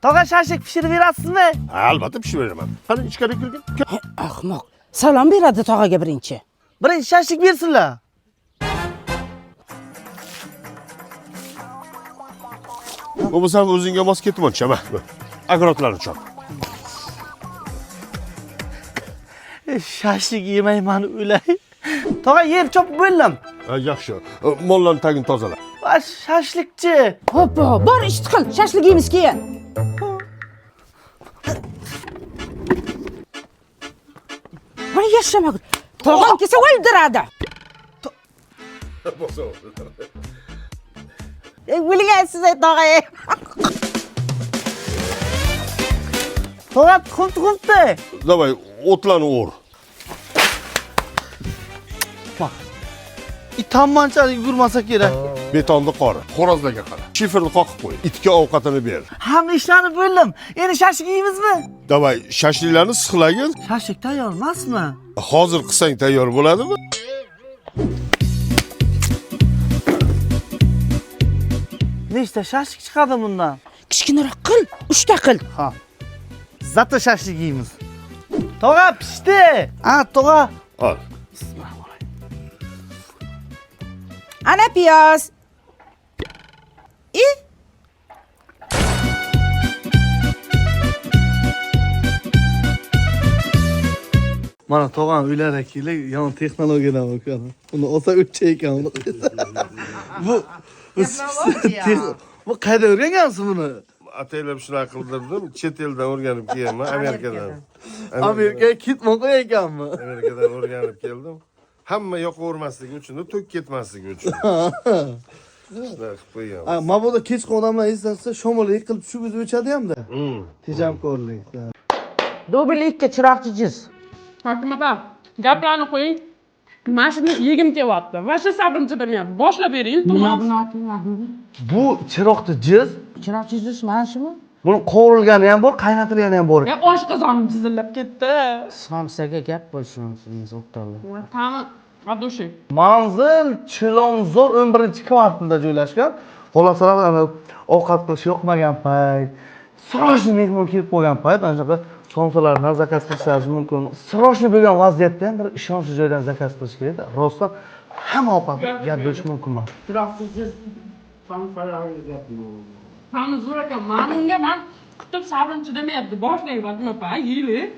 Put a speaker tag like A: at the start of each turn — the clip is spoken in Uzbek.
A: Tog'a shashlik pishirib berasizmi?
B: Albatta pishiraman. Qani ichkariga kirgin.
C: Ahmoq. Salom beradi tog'aga birinchi.
A: Birinchi shashlik bersinlar.
B: Bo'lmasa o'zingga mos ketmoqchi, mana. Agrotlarni chop.
A: Shashlik yemayman o'lay. Tog'a yeb chopib bo'ldim.
B: Yaxshi. Mollarni tagini tozala.
A: Va shashlikchi.
C: Hoppa, bor ishni qil. Shashlik yeymiz keyin. Voy yashamagin. Tog'am kelsa o'ldiradi. O'lgansiz tog'a.
A: Tog'a tuxum-tuxumdi.
B: Davay, o'tlarni o'r.
A: Itammanchalik yugurmasa kerak.
B: Betonni qori, xo'rozlarga qara. Shiferni qoqib qo'y. Itga ovqatini ber.
A: Hamma ishlarni bo'ldim. Endi shashlik yeymizmi?
B: Davay, shashliklarni sixlagin.
A: Shashlik tayyor emasmi?
B: Hozir qilsang tayyor bo'ladimi?
A: Nechta shashlik chiqadi bundan?
C: Kichkinaroq qil, 3 ta qil.
A: Ha. Zato shashlik yeymiz. Tog'a pishdi. Tog'a.
B: Al.
C: Ana piyoz.
A: Mana tog'am uylarga kelib, yon texnologiyadan o'qadi. Uni olsa o'tcha ekan. Bu qayerda o'rgangansiz buni?
B: Ataylab shunaqa qildirdim. Chet eldan o'rganib kelganman, Amerikadan.
A: Amerikaga ketmoq ekanmi?
B: Amerikadan o'rganib keldim. Hamma yoqavermasligi uchun, to'k ketmasligi uchun. Shunaqa qilib qo'yganman.
A: Mabodo kechqi odamlar eslatsa, shomillik qilib shu biz o'chadi hamda. Tejamkorlik.
C: Do'bilikka chiroqchi jiz.
D: Fatimada, gaplarni qo'ying. Mashina yegim kelyapti. Vasha sabrim chidamayapti. Boshlab bering.
A: Bu chiroqchi jiz.
C: Chiroqchi jiz mana shumi?
A: Buni qovurilgani ham bor, qaynatilgani ham bor.
D: Ya oshqozonim chizillab ketdi.
C: Somsaga gap bo'lsin, o'qtaldi.
D: Tamam, adushi.
A: Manzil Chilonzor 11-kvartalda joylashgan. Xulasalar ovqat qilish yoqmagan payt, srochniy mehmon kelib qolgan payt, ana shunaqa somsalarni zakaz qilishingiz mumkin. Srochniy bo'lgan vaziyatda ham bir ishonchli joydan zakaz qilish kerak. Rostdan hamma ovqat gap bo'lishi mumkin.
C: Chiroqchi jiz somsalarga gap
D: Tamam, zo'r ekan. Men kutib sabrim chidamayapti. Boshlang Fatima, yeylik.